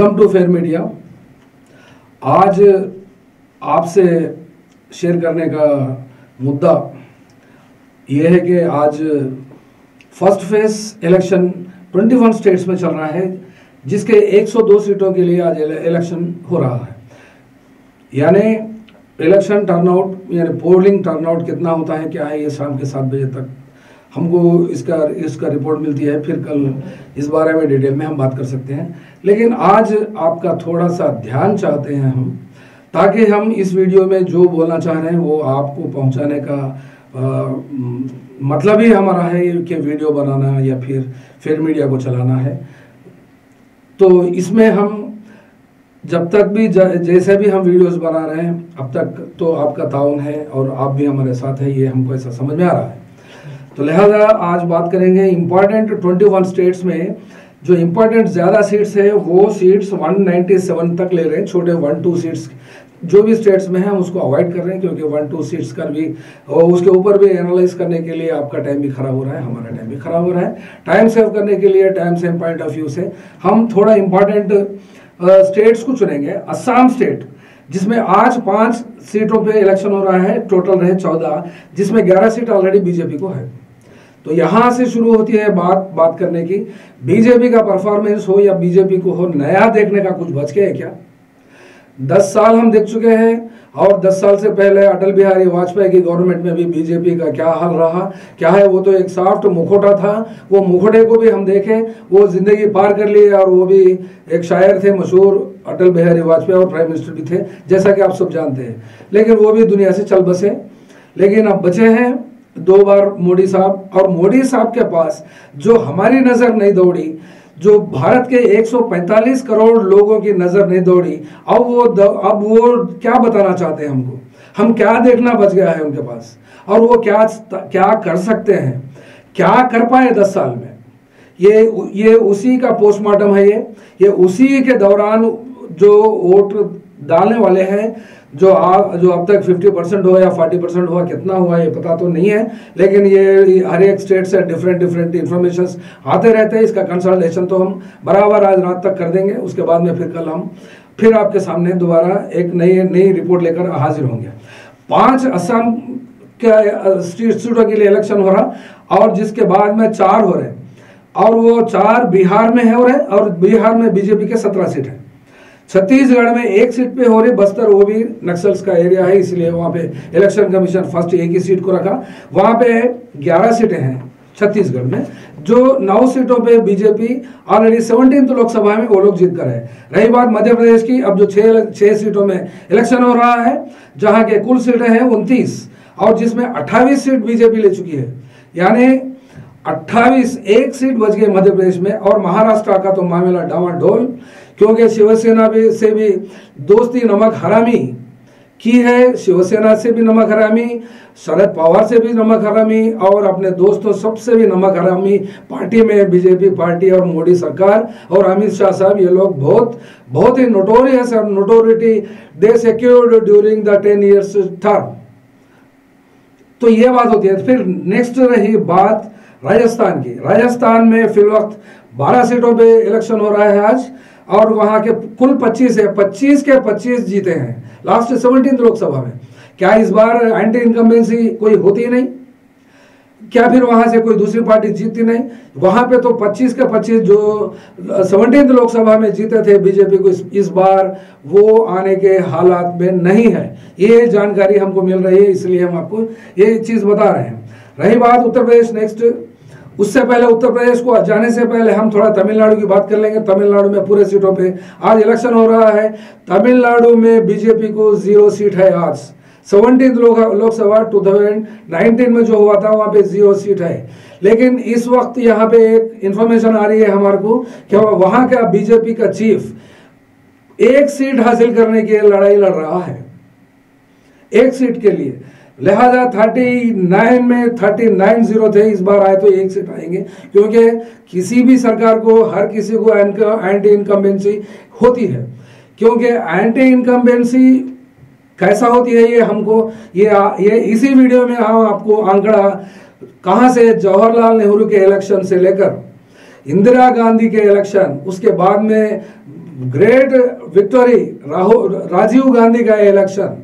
Welcome to fair media. आज आपसे share करने का मुद्दा ये है कि आज फर्स्ट फेज इलेक्शन 21 स्टेट्स में चल रहा है, जिसके 102 सीटों के लिए आज इलेक्शन हो रहा है। यानी इलेक्शन टर्नआउट यानी पोलिंग टर्नआउट कितना होता है, क्या है, ये शाम के 7 बजे तक हमको इसका रिपोर्ट मिलती है। फिर कल इस बारे में डिटेल में हम बात कर सकते हैं। लेकिन आज आपका थोड़ा सा ध्यान चाहते हैं हम, ताकि हम इस वीडियो में जो बोलना चाह रहे हैं वो आपको पहुंचाने का मतलब ही हमारा है कि वीडियो बनाना या फिर फेयर मीडिया को चलाना है। तो इसमें हम जब तक भी जैसे भी हम वीडियोस बना रहे हैं अब तक तो आपका ताउन है और आप भी हमारे साथ है, ये हमको ऐसा समझ में आ रहा है। तो लिहाजा आज बात करेंगे इम्पॉर्टेंट 21 स्टेट्स में जो इम्पोर्टेंट ज़्यादा सीट्स है वो सीट्स 197 तक ले रहे हैं। छोटे 1-2 सीट्स जो भी स्टेट्स में हैं उसको अवॉइड कर रहे हैं, क्योंकि 1-2 सीट्स का भी और उसके ऊपर भी एनालाइज करने के लिए आपका टाइम भी खराब हो रहा है, हमारा टाइम भी खराब हो रहा है। टाइम सेव करने के लिए, time save point of view से हम थोड़ा इम्पॉर्टेंट स्टेट्स को चुनेंगे। असम स्टेट, जिसमें आज 5 सीटों पे इलेक्शन हो रहा है, टोटल रहे 14, जिसमें 11 सीट ऑलरेडी बीजेपी को है। तो यहां से शुरू होती है बात करने की। बीजेपी का परफॉर्मेंस हो या बीजेपी को हो, नया देखने का कुछ बच गया है क्या? 10 साल हम देख चुके हैं, और 10 साल से पहले अटल बिहारी वाजपेयी की गवर्नमेंट में भी बीजेपी का क्या हाल रहा, क्या है। वो तो एक सॉफ्ट मुखौटा था, वो मुखौटे को भी हम देखें, वो जिंदगी पार कर लिए। और वो भी एक शायर थे मशहूर, अटल बिहारी वाजपेयी, और प्राइम मिनिस्टर भी थे, जैसा कि आप सब जानते हैं। लेकिन वो भी दुनिया से चल बसे। लेकिन अब बचे हैं 2 बार मोदी साहब, और मोदी साहब के पास जो हमारी नजर नहीं दौड़ी, जो भारत के 145 करोड़ लोगों की नजर नहीं दौड़ी, अब वो क्या बताना चाहते हैं हमको, हम क्या देखना बच गया है उनके पास, और वो क्या कर सकते हैं, क्या कर पाए 10 साल में। ये उसी का पोस्टमार्टम है। ये उसी के दौरान जो वोट डालने वाले हैं, जो अब तक 50% हुआ या 40% हुआ, कितना हुआ ये पता तो नहीं है। लेकिन ये हर एक स्टेट से डिफरेंट इंफॉर्मेशन आते रहते हैं। इसका कंसल्टेशन तो हम बराबर आज रात तक कर देंगे। उसके बाद में फिर कल हम फिर आपके सामने दोबारा एक नई रिपोर्ट लेकर हाजिर होंगे। 5 असम के सीटों के लिए इलेक्शन हो रहा, और जिसके बाद में 4 हो रहे, और वो 4 बिहार में हो रहे, और बिहार में बीजेपी के 17 सीट है। छत्तीसगढ़ में 1 सीट पे हो रही, बस्तर, वो भी नक्सल्स का एरिया है, इसलिए वहां पे इलेक्शन कमीशन फर्स्ट एक ही सीट को रखा। वहां पे 11 सीटें हैं छत्तीसगढ़ में, जो 9 सीटों पे बीजेपी ऑलरेडी 17th लोकसभा में वो लोग जीत कर है। रही बात मध्य प्रदेश की, अब जो 6 सीटों में इलेक्शन हो रहा है, जहां के कुल सीटें हैं 29, और जिसमें 28 सीट बीजेपी ले चुकी है। यानी 28, 1 सीट बच गई मध्य प्रदेश में। और महाराष्ट्र का तो मामला डामाडोल, क्योंकि शिवसेना से भी दोस्ती नमक हरामी की है, शिवसेना से भी नमक हरामी, शरद पवार से भी नमक हरामी, और अपने दोस्तों सबसे भी नमक हरामी पार्टी में बीजेपी पार्टी और मोदी सरकार और अमित शाह साहब, ये लोग बहुत ही नोटोरियस और notoriety they secured during the 10 years term. तो ये बात होती है। फिर नेक्स्ट रही बात राजस्थान की। राजस्थान में फिलवक्त 12 सीटों पे इलेक्शन हो रहा है आज, और वहां के कुल 25 है, 25 के 25 जीते हैं लास्ट 17th लोकसभा में। क्या इस बार एंटी इनकम्बेंसी कोई होती नहीं? क्या फिर वहां से कोई दूसरी पार्टी जीतती नहीं? वहां पे तो 25 के 25 जो 17th लोकसभा में जीते थे बीजेपी को, इस बार वो आने के हालात में नहीं है। ये जानकारी हमको मिल रही है, इसलिए हम आपको ये चीज बता रहे हैं। रही बात उत्तर प्रदेश नेक्स्ट, उससे पहले उत्तर प्रदेश को जाने से पहले हम थोड़ा तमिलनाडु की बात कर लेंगे। तमिलनाडु में पूरे सीटों पे आज इलेक्शन हो रहा है। तमिलनाडु में बीजेपी को 0 सीट है आज। 17th लोकसभा 2019 में जो हुआ था वहां पे 0 सीट है। लेकिन इस वक्त यहाँ पे एक इंफॉर्मेशन आ रही है हमारे को कि वहां का बीजेपी का चीफ 1 सीट हासिल करने की लड़ाई लड़ रहा है, 1 सीट के लिए। लिहाजा 39 में 39-0 थे, इस बार आए तो 1 सीट आएंगे, क्योंकि किसी भी सरकार को हर किसी को एंटी इनकम्बेंसी होती है। क्योंकि एंटी इनकम्बेंसी कैसा होती है ये हमको ये इसी वीडियो में हम आपको आंकड़ा कहां से जवाहरलाल नेहरू के इलेक्शन से लेकर इंदिरा गांधी के इलेक्शन, उसके बाद में ग्रेट विक्टोरी राजीव गांधी का इलेक्शन,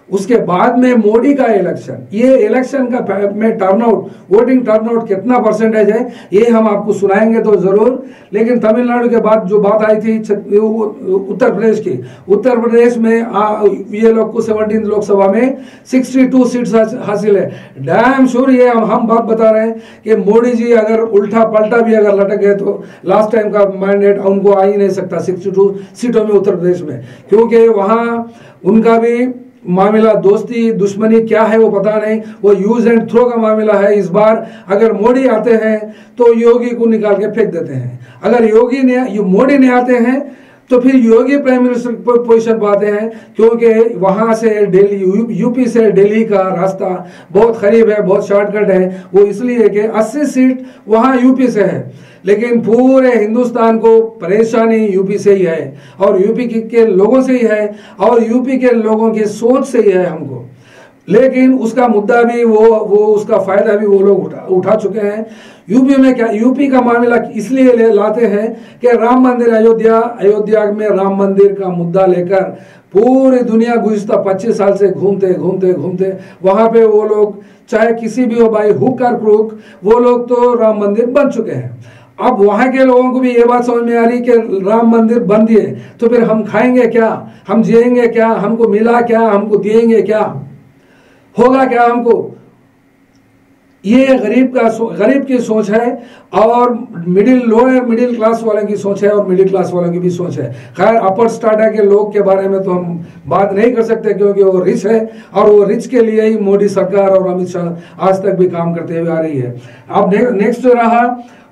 उसके बाद में मोदी का इलेक्शन, ये इलेक्शन का में टर्नआउट, वोटिंग टर्नआउट कितना परसेंटेज है ये हम आपको सुनाएंगे तो जरूर। लेकिन तमिलनाडु के बाद जो बात आई थी उत्तर प्रदेश की, उत्तर प्रदेश में ये लोग को 17 लोकसभा में 62 सीट्स हासिल है। डैम श्योर ये हम बात बता रहे हैं कि मोदी जी अगर उल्टा पलटा भी अगर लटक गए तो लास्ट टाइम का मैंडेट उनको आ ही नहीं सकता 62 सीटों में उत्तर प्रदेश में, क्योंकि वहां उनका भी मामला दोस्ती दुश्मनी क्या है वो पता नहीं, वो यूज एंड थ्रो का मामला है। इस बार अगर मोदी आते हैं तो योगी को निकाल के फेंक देते हैं, अगर मोदी नहीं आते हैं तो फिर योगी प्राइम मिनिस्टर पोजीशन पाते हैं, क्योंकि वहां से दिल्ली, यूपी से दिल्ली का रास्ता बहुत करीब है, बहुत शॉर्टकट है। वो इसलिए कि 80 सीट वहां यूपी से है, लेकिन पूरे हिंदुस्तान को परेशानी यूपी से ही है और यूपी के लोगों से ही है और यूपी के लोगों की सोच से ही है हमको। लेकिन उसका मुद्दा भी वो उसका फायदा भी वो लोग उठा चुके हैं। यूपी में क्या, यूपी का मामला इसलिए लाते हैं कि राम मंदिर अयोध्या में राम मंदिर का मुद्दा लेकर पूरी दुनिया गुज़िश्ता 25 साल से घूमते वहां पे वो लोग चाहे किसी भी हो, बाई हुक और क्रूक, वो लोग तो राम मंदिर बन चुके हैं। अब वहां के लोगों को भी ये बात समझ में आ रही कि राम मंदिर बन दिए तो फिर हम खाएंगे क्या, हम जिएंगे क्या, हमको मिला क्या, हमको दिएंगे क्या, होगा क्या हमको। ये गरीब की सोच है और लोअर मिडिल क्लास वालों की सोच है और मिडिल क्लास वालों की भी सोच है। खैर अपर स्टार्टा के लोग के बारे में तो हम बात नहीं कर सकते, क्योंकि वो रिच है और वो रिच के लिए ही मोदी सरकार और अमित शाह आज तक भी काम करते हुए आ रही है। अब नेक्स्ट रहा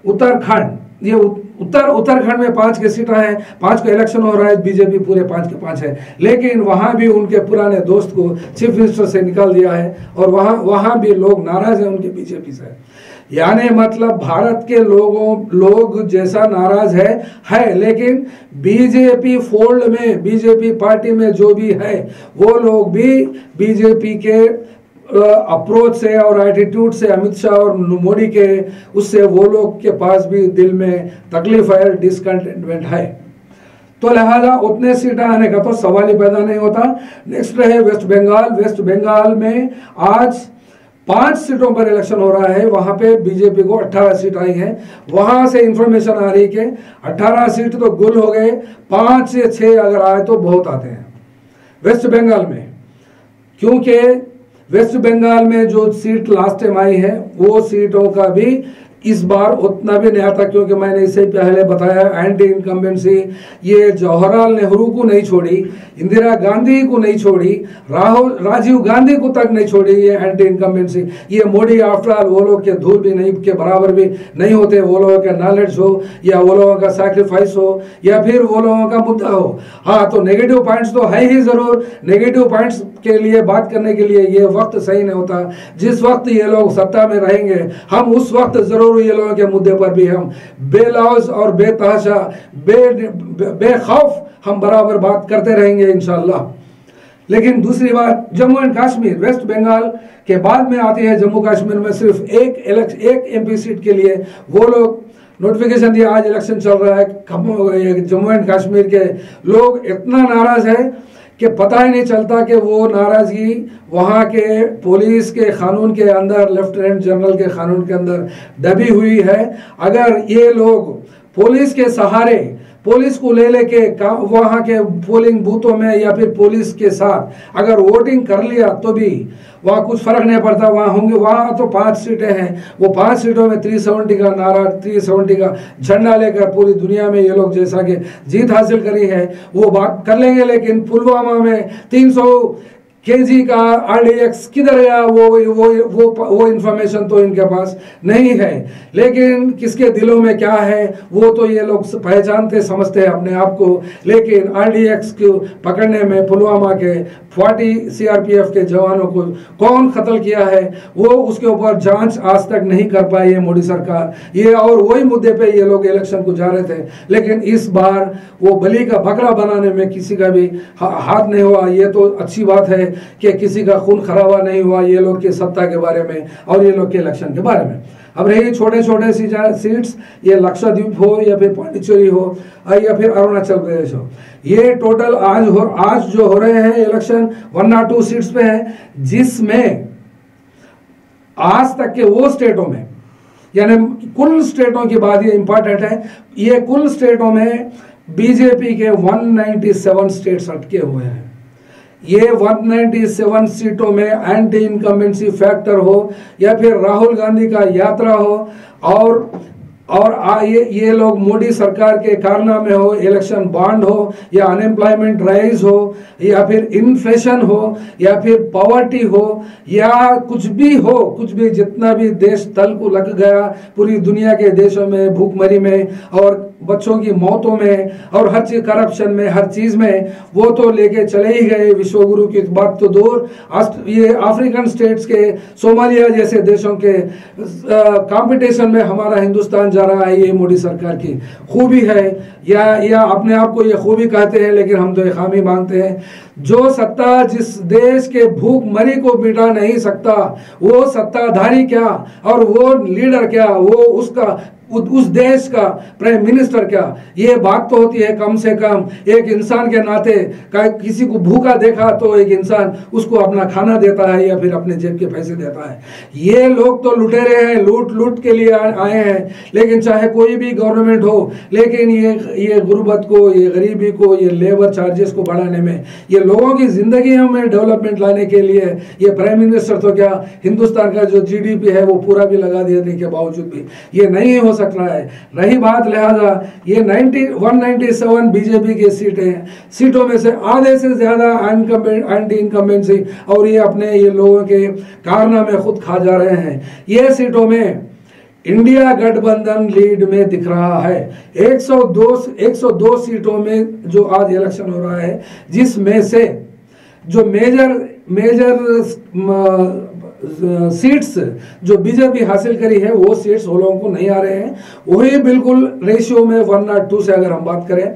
उत्तराखंड। ये उत्तराखंड में 5 की सीटें हैं, 5 का इलेक्शन हो रहा है, बीजेपी पूरे 5 के 5 है, लेकिन वहां भी उनके पुराने दोस्त को चीफ मिनिस्टर से निकाल दिया है और वहां भी लोग नाराज हैं उनके बीजेपी से। यानी मतलब भारत के लोग जैसा नाराज है, लेकिन बीजेपी फोल्ड में, बीजेपी पार्टी में जो भी है वो लोग भी बीजेपी के अप्रोच से और एटीट्यूड से, अमित शाह और मोदी के उससे वो लोग के पास भी दिल में तकलीफ है, डिसकंटेंटमेंट है। तो लिहाजा उतने सीटें आने का तो सवाल ही पैदा नहीं होता। नेक्स्ट है वेस्ट बंगाल। वेस्ट बंगाल में आज 5 सीटों पर इलेक्शन हो रहा है, वहां पे बीजेपी को 18 सीट आई है। वहां से इंफॉर्मेशन आ रही है कि 18 सीट तो गुल हो गए, 5 से 6 अगर आए तो बहुत आते हैं वेस्ट बंगाल में, क्योंकि वेस्ट बंगाल में जो सीट लास्ट टाइम आई है वो सीटों का भी इस बार उतना भी नहीं आता, क्योंकि मैंने इससे पहले बताया एंटी इनकम्बेंसी ये जवाहरलाल नेहरू को नहीं छोड़ी, इंदिरा गांधी को नहीं छोड़ी, राजीव गांधी को तक नहीं छोड़ी ये एंटी इनकम्बेंसी। ये मोदी आफ्टर ऑल वो लोग के धूल भी नहीं के बराबर भी नहीं होते, वो लोगों का नॉलेज हो या वो लोगों का सैक्रिफाइस हो या फिर वो लोगों का मुद्दा हो। हाँ, तो नेगेटिव पॉइंट्स तो है ही जरूर, नेगेटिव पॉइंट्स के लिए बात करने के लिए ये वक्त सही नहीं होता। जिस वक्त ये लोग सत्ता में रहेंगे हम उस वक्त जरूर ये लोगों के मुद्दे पर भी हम बेलौज और बेतहाशा बेखौफ हम बराबर बात करते रहेंगे इंशाल्लाह। लेकिन दूसरी बात, जम्मू एंड कश्मीर, वेस्ट बंगाल के बाद में आती है जम्मू कश्मीर में सिर्फ एक एमपी सीट के लिए वो लोग नोटिफिकेशन दिया। आज इलेक्शन चल रहा है, जम्मू एंड कश्मीर के लोग इतना नाराज है कि पता ही नहीं चलता कि वो नाराजगी वहाँ के पुलिस के कानून के अंदर, लेफ्टिनेंट जनरल के कानून के अंदर दबी हुई है। अगर ये लोग पुलिस के सहारे, पुलिस को ले लेके वहाँ के पोलिंग बूथों में या फिर पुलिस के साथ अगर वोटिंग कर लिया तो भी वहाँ कुछ फर्क नहीं पड़ता। वहाँ होंगे, वहाँ तो 5 सीटें हैं, वो 5 सीटों में 370 का नारा, 370 का झंडा लेकर पूरी दुनिया में ये लोग जैसा कि जीत हासिल करी है वो बात कर लेंगे। लेकिन पुलवामा में 300 केजी का RDX किधर गया वो इंफॉर्मेशन तो इनके पास नहीं है। लेकिन किसके दिलों में क्या है वो तो ये लोग पहचानते समझते हैं अपने आप को। लेकिन RDX को पकड़ने में पुलवामा के 40 CRPF के जवानों को कौन कत्ल किया है वो उसके ऊपर जांच आज तक नहीं कर पाई है मोदी सरकार। ये और वही मुद्दे पे ये लोग इलेक्शन को जा रहे थे, लेकिन इस बार वो बलि का बकरा बनाने में किसी का भी हाथ नहीं हुआ। ये तो अच्छी बात है कि किसी का खून खराबा नहीं हुआ ये लोग की सत्ता के बारे में और ये लोग के इलेक्शन के बारे में। अब रही छोटे छोटे सीट्स, ये लक्षद्वीप हो या फिर पांडिचेरी हो या फिर अरुणाचल प्रदेश हो, ये टोटल आज जो हो रहे हैं इलेक्शन 102 सीट्स पे है, जिसमें आज तक के वो स्टेटों में, यानी कुल स्टेटों की बात ये इंपॉर्टेंट है, ये कुल स्टेटों में बीजेपी के 197 स्टेट्स अटके हुए हैं। ये 197 सीटों में एंटी इनकम्बेंसी फैक्टर हो या फिर राहुल गांधी का यात्रा हो और ये लोग मोदी सरकार के कारनामे हो, इलेक्शन बॉन्ड हो या अनएम्प्लॉयमेंट राइज हो या फिर इन्फ्लेशन हो या फिर पॉवर्टी हो या कुछ भी जितना भी देश तल को लग गया पूरी दुनिया के देशों में, भूखमरी में और बच्चों की मौतों में और हर चीज करप्शन में, हर चीज में, वो तो लेके चले ही गए। विश्वगुरु की बात तो दूर, ये अफ्रीकन स्टेट्स के, सोमालिया जैसे देशों के कंपटीशन में हमारा हिंदुस्तान जा रहा है। ये मोदी सरकार की खूबी है या अपने आप को ये खूबी कहते हैं, लेकिन हम तो ये खामी मानते हैं। जो सत्ता जिस देश के भूखमरी को मिटा नहीं सकता, वो सत्ताधारी क्या और वो लीडर क्या, वो उस देश का प्राइम मिनिस्टर क्या, ये बात तो होती है कम से कम एक इंसान के नाते। किसी को भूखा देखा तो एक इंसान उसको अपना खाना देता है या फिर अपने जेब के पैसे देता है। ये लोग तो लुटेरे हैं, लूट के लिए आए हैं। लेकिन चाहे कोई भी गवर्नमेंट हो, लेकिन ये गुर्बत को, ये गरीबी को, ये लेबर चार्जेस को बढ़ाने में, ये लोगों की जिंदगी में डेवलपमेंट लाने के लिए ये प्राइम मिनिस्टर तो क्या, हिंदुस्तान का जो GDP है वो पूरा भी लगा देने के बावजूद भी ये नहीं हो सक रहा है। रही बात, लिहाजा ये 197 बीजेपी की सीटों में से आधे से ज्यादा एंटी इनकम्बेंसी और ये लोगों के कारनामे खुद खा जा रहे हैं। ये सीटों में इंडिया गठबंधन लीड में दिख रहा है। 102 सीटों में जो आज इलेक्शन हो रहा है, जिसमें से जो मेजर सीट्स जो बीजेपी हासिल करी है, वो सीट्स वो लोगों को नहीं आ रहे हैं। वही बिल्कुल रेशियो में 102 से अगर हम बात करें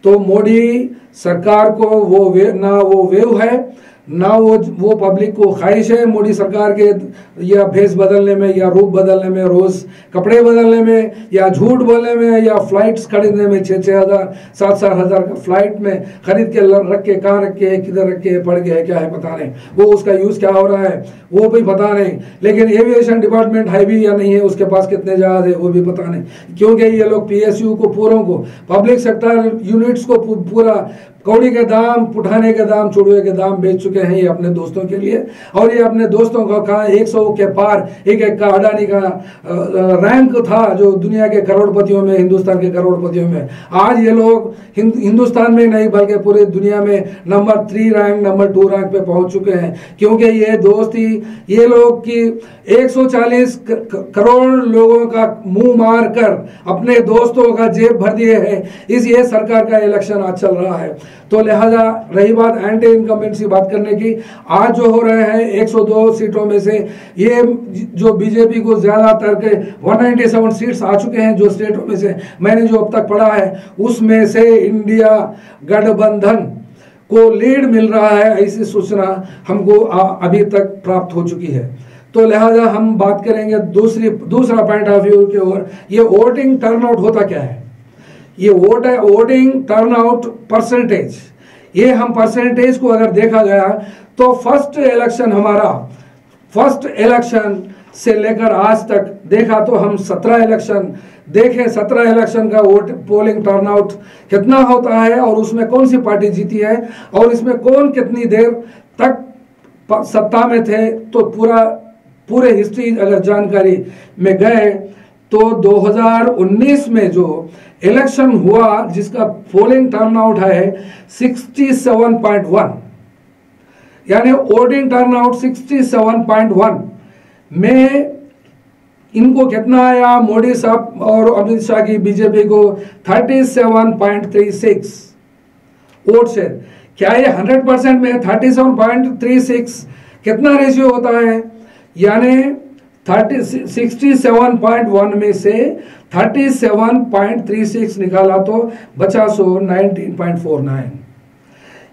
तो मोदी सरकार को वो वेव है ना वो पब्लिक को ख्वाहिश है मोदी सरकार के या भेष बदलने में या रूप बदलने में, रोज कपड़े बदलने में या झूठ बोलने में या फ्लाइट्स खरीदने में। 6,000 7,000 का फ्लाइट में खरीद के रख के, कहाँ रखे है, किधर रखे है, पड़ गया है, क्या है पता नहीं, वो उसका यूज क्या हो रहा है वो भी पता नहीं। लेकिन एविएशन डिपार्टमेंट है भी या नहीं है, उसके पास कितने जहाज है वो भी पता नहीं, क्योंकि ये लोग PSU को पूरों को, पब्लिक सेक्टर यूनिट्स को पूरा कौड़ी के दाम, पुठाने के दाम, चुड़वे के दाम बेच चुके हैं ये अपने दोस्तों के लिए। और ये अपने दोस्तों का कहा 100 के पार एक का अडानी का रैंक था जो दुनिया के करोड़पतियों में, हिंदुस्तान के करोड़पतियों में। आज ये लोग हिंदुस्तान में नहीं बल्कि पूरी दुनिया में नंबर 3 रैंक, नंबर 2 रैंक पे पहुंच चुके हैं, क्योंकि ये दोस्ती, ये लोग की 140 करोड़ लोगों का मुंह मार कर अपने दोस्तों का जेब भर दिए हैं। ये सरकार का इलेक्शन आज चल रहा है। तो लिहाजा रही बात एंटी इनकम्बेंसी बात करने की, आज जो हो रहे हैं 102 सीटों में से ये जो बीजेपी को ज्यादातर के 197 सीट्स आ चुके हैं, जो स्टेटों में से मैंने जो अब तक पढ़ा है उसमें से इंडिया गठबंधन को लीड मिल रहा है, ऐसी सूचना हमको अभी तक प्राप्त हो चुकी है। तो लिहाजा हम बात करेंगे दूसरा पॉइंट ऑफ व्यू की ओर। ये वोटिंग टर्नआउट होता क्या है, ये वोटिंग टर्नआउट परसेंटेज, ये हम परसेंटेज को अगर देखा गया तो फर्स्ट इलेक्शन से लेकर आज तक देखा तो हम 17 इलेक्शन देखें, 17 इलेक्शन का पोलिंग टर्नआउट कितना होता है और उसमें कौन सी पार्टी जीती है और इसमें कौन कितनी देर तक सत्ता में थे। तो पूरे हिस्ट्री अगर जानकारी में गए तो 2019 में जो इलेक्शन हुआ जिसका पोलिंग टर्नआउट है 67.1, यानी वोटिंग टर्नआउट 67.1 में इनको कितना आया, मोदी साहब और अमित शाह की बीजेपी को 37.36 वोट से। क्या ये 100% में 37.36 कितना रेशियो होता है, यानी 67.1 में से 37.36 निकाला तो बचा 19.49।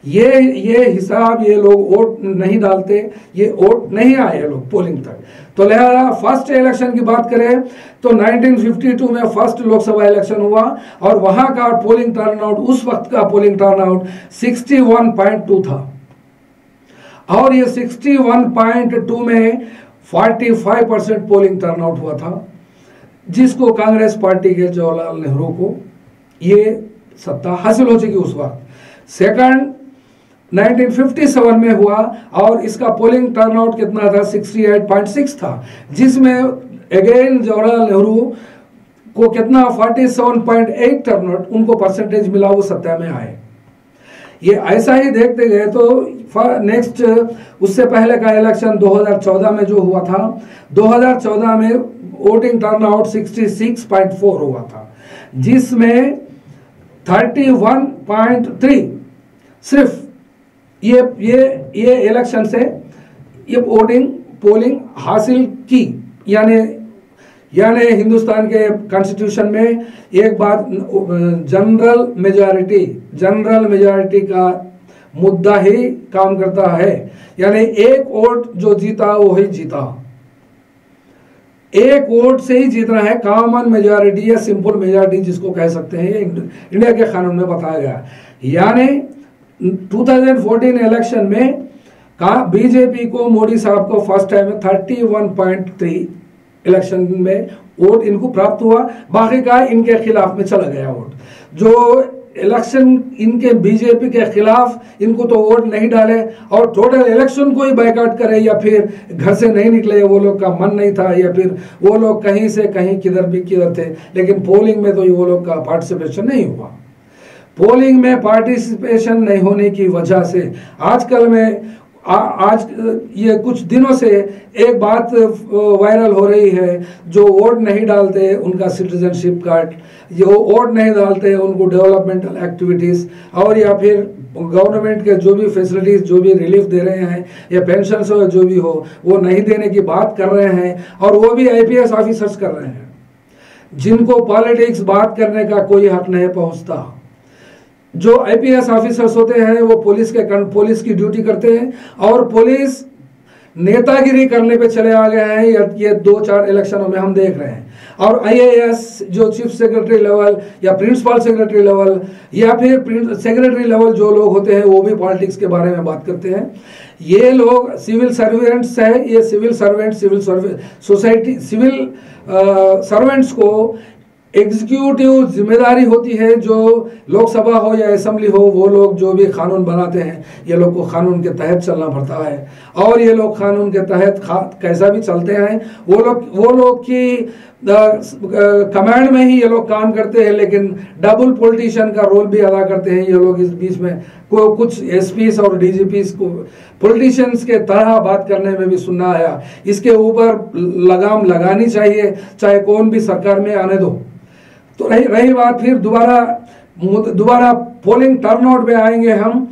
ये हिसाब, ये लोग वोट नहीं डालते, ये वोट नहीं आए लोग पोलिंग तक। तो लिहाजा फर्स्ट इलेक्शन की बात करें तो 1952 में फर्स्ट लोकसभा इलेक्शन हुआ और वहां का पोलिंग टर्नआउट, उस वक्त का पोलिंग टर्नआउट 61.2 था और ये 61.2 में 45% पोलिंग टर्नआउट हुआ था, जिसको कांग्रेस पार्टी के जवाहरलाल नेहरू को ये सत्ता हासिल हो चुकी उस वक्त। सेकंड 1957 में हुआ और इसका पोलिंग टर्नआउट कितना था, 68.6 था, जिसमें अगेन जवाहरलाल नेहरू को कितना 47.8 टर्नआउट उनको परसेंटेज मिला, वो सत्ता में आए। ये ऐसा ही देखते गए तो नेक्स्ट उससे पहले का इलेक्शन 2014 में जो हुआ था, 2014 में वोटिंग टर्नआउट 66.4 हुआ था, जिसमें 31.3 सिर्फ ये इलेक्शन से ये वोटिंग पोलिंग हासिल की। यानी हिंदुस्तान के कॉन्स्टिट्यूशन में एक बात, जनरल मेजॉरिटी का मुद्दा ही काम करता है, यानी एक वोट जो जीता वो ही जीता, एक वोट से ही जीतना है। कॉमन मेजॉरिटी या सिंपल मेजॉरिटी जिसको कह सकते हैं, इंडिया के कानून में बताया गया। यानी 2014 इलेक्शन में बीजेपी को, मोदी साहब को फर्स्ट टाइम में 31.3 इलेक्शन में वोट इनको प्राप्त हुआ, बाकी का इनके खिलाफ में चला गया वोट। जो इलेक्शन इनके बीजेपी के खिलाफ इनको तो वोट नहीं डाले और टोटल इलेक्शन को ही बायकॉट करे या फिर घर से नहीं निकले, वो लोग का मन नहीं था, या फिर वो लोग कहीं से कहीं किधर थे, लेकिन पोलिंग में तो वो लोग का पार्टिसिपेशन नहीं हुआ। पोलिंग में पार्टिसिपेशन नहीं होने की वजह से आजकल में आज ये कुछ दिनों से एक बात वायरल हो रही है, जो वोट नहीं डालते उनका सिटीजनशिप कार्ड, जो वोट नहीं डालते उनको डेवलपमेंटल एक्टिविटीज और या फिर गवर्नमेंट के जो भी फैसिलिटीज, जो भी रिलीफ दे रहे हैं या पेंशन हो जो भी हो, वो नहीं देने की बात कर रहे हैं और वो भी आईपीएस ऑफिसर्स कर रहे हैं, जिनको पॉलिटिक्स बात करने का कोई हक नहीं पहुंचता। जो आईपीएस ऑफिसर्स होते हैं वो पुलिस की ड्यूटी करते हैं और पुलिस नेतागिरी करने पे चले आ गए हैं, ये 2-4 इलेक्शनों में हम देख रहे हैं। और आईएएस जो चीफ सेक्रेटरी लेवल या प्रिंसिपल सेक्रेटरी लेवल या फिर सेक्रेटरी लेवल जो लोग होते हैं वो भी पॉलिटिक्स के बारे में बात करते हैं। ये लोग सिविल सर्वेंट्स है, ये सिविल सर्वेंट्स को एग्जीक्यूटिव जिम्मेदारी होती है, जो लोकसभा हो या असेंबली हो, वो लोग जो भी कानून बनाते हैं ये लोग को कानून के तहत चलना पड़ता है और ये लोग कानून के तहत कैसा भी चलते हैं। वो लोग की कमांड में ही ये लोग काम करते हैं, लेकिन डबल पॉलिटिशियन का रोल भी अदा करते हैं ये लोग। इस बीच में कुछ एसपीस और डीजीपीस को पॉलिटिशियंस के तरह बात करने में भी सुनना आया। इसके ऊपर लगाम लगानी चाहिए, चाहे कौन भी सरकार में आने दो। तो रही बात, फिर दोबारा पोलिंग टर्नआउट में आएंगे हम।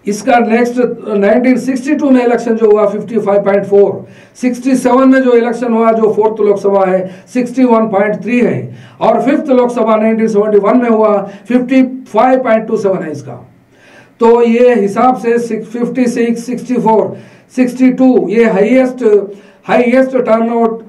इसका नेक्स्ट 1962 में इलेक्शन जो हुआ 55.4, 67 में जो इलेक्शन हुआ जो 4th लोकसभा है 61.3 है और 5th लोकसभा 1971 में हुआ 55.27 है इसका। तो ये हिसाब से 56, 64, 62 ये हाईएस्ट टर्नआउट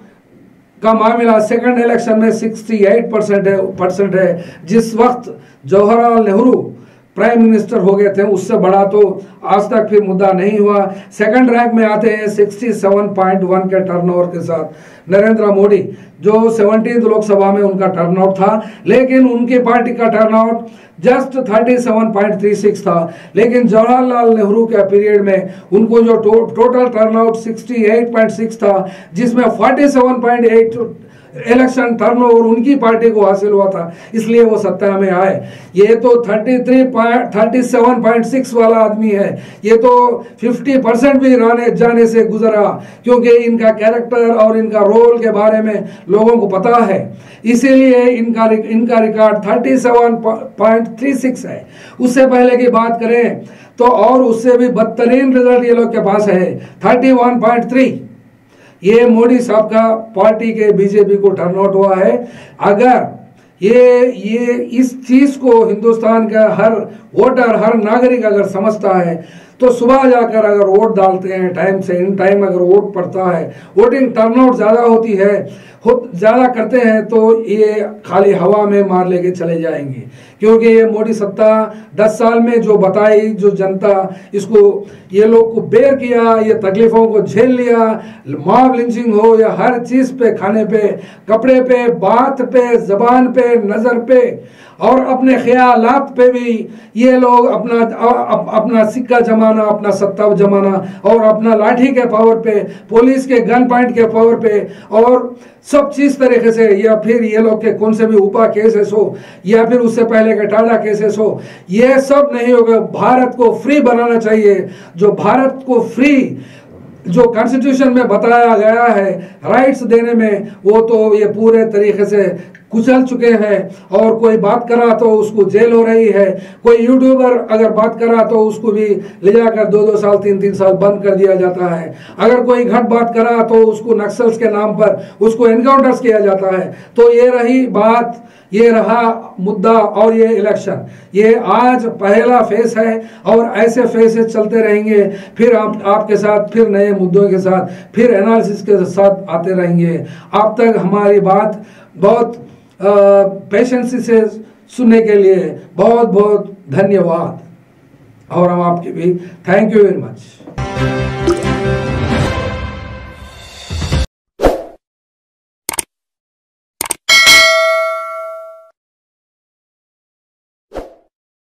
का मामला सेकंड इलेक्शन में 68% है। जिस वक्त जवाहरलाल नेहरू प्राइम मिनिस्टर हो गए थे, उससे बड़ा तो आज तक फिर मुद्दा नहीं हुआ। सेकंड रैंक में आते हैं 67.1 के टर्नओवर के साथ नरेंद्र मोदी, जो 17th लोकसभा में उनका टर्नआउट था, लेकिन उनकी पार्टी का टर्नआउट जस्ट 37.36 था। लेकिन जवाहरलाल नेहरू के पीरियड में उनको जो टोटल टर्नआउट 68.6 था, जिसमें 47.8 इलेक्शन टर्नओवर उनकी पार्टी को हासिल हुआ था, इसलिए वो सत्ता में आए। ये तो 37.6 वाला आदमी है, ये तो 50% भी जाने से गुजरा, क्योंकि इनका कैरेक्टर और इनका रोल के बारे में लोगों को पता है, इसीलिए इनका रिकॉर्ड 37.36 है। उससे पहले की बात करें तो और उससे भी बदतरीन रिजल्ट ये लोग के पास है 31.3। ये मोदी साहब का पार्टी के बीजेपी को टर्नआउट हुआ है। अगर ये इस चीज को हिंदुस्तान का हर वोटर, हर नागरिक अगर समझता है तो सुबह जाकर अगर वोट डालते हैं टाइम से, इन टाइम अगर वोट पड़ता है, वोटिंग टर्नआउट ज़्यादा होती है, ज़्यादा करते हैं, तो ये खाली हवा में मार लेके चले जाएंगे। क्योंकि ये मोदी सत्ता 10 साल में जो बताई, जो जनता इसको, ये लोग को बेर किया, ये तकलीफों को झेल लिया, मॉब लिंचिंग हो या हर चीज़ पे, खाने पे, कपड़े पे, बात पे, जबान पे, नज़र पे और अपने ख्यालात पे भी ये लोग अपना सिक्का जमाना, अपना सत्ता जमाना और अपना लाठी के पावर पे, पुलिस के गन पॉइंट के पावर पे और सब चीज तरीके से, या फिर ये लोग के कौन से भी उपा केसेस हो या फिर उससे पहले के टाटा केसेस हो, ये सब नहीं होगा। भारत को फ्री बनाना चाहिए। जो भारत को फ्री, जो कॉन्स्टिट्यूशन में बताया गया है राइट्स देने में, वो तो ये पूरे तरीके से कुचल चुके हैं। और कोई बात करा तो उसको जेल हो रही है, कोई यूट्यूबर अगर बात करा तो उसको भी ले जाकर 2-2 साल 3-3 साल बंद कर दिया जाता है। अगर कोई घट बात करा तो उसको नक्सल्स के नाम पर उसको एनकाउंटर्स किया जाता है। तो ये रही बात, ये रहा मुद्दा। और ये इलेक्शन, ये आज पहला फेस है और ऐसे फेसेस चलते रहेंगे। फिर आपके साथ फिर नए मुद्दों के साथ, फिर एनालिसिस के साथ आते रहेंगे। अब तक हमारी बात बहुत पेशेंस से सुनने के लिए बहुत बहुत धन्यवाद। और हम आपकी भी थैंक यू वेरी मच।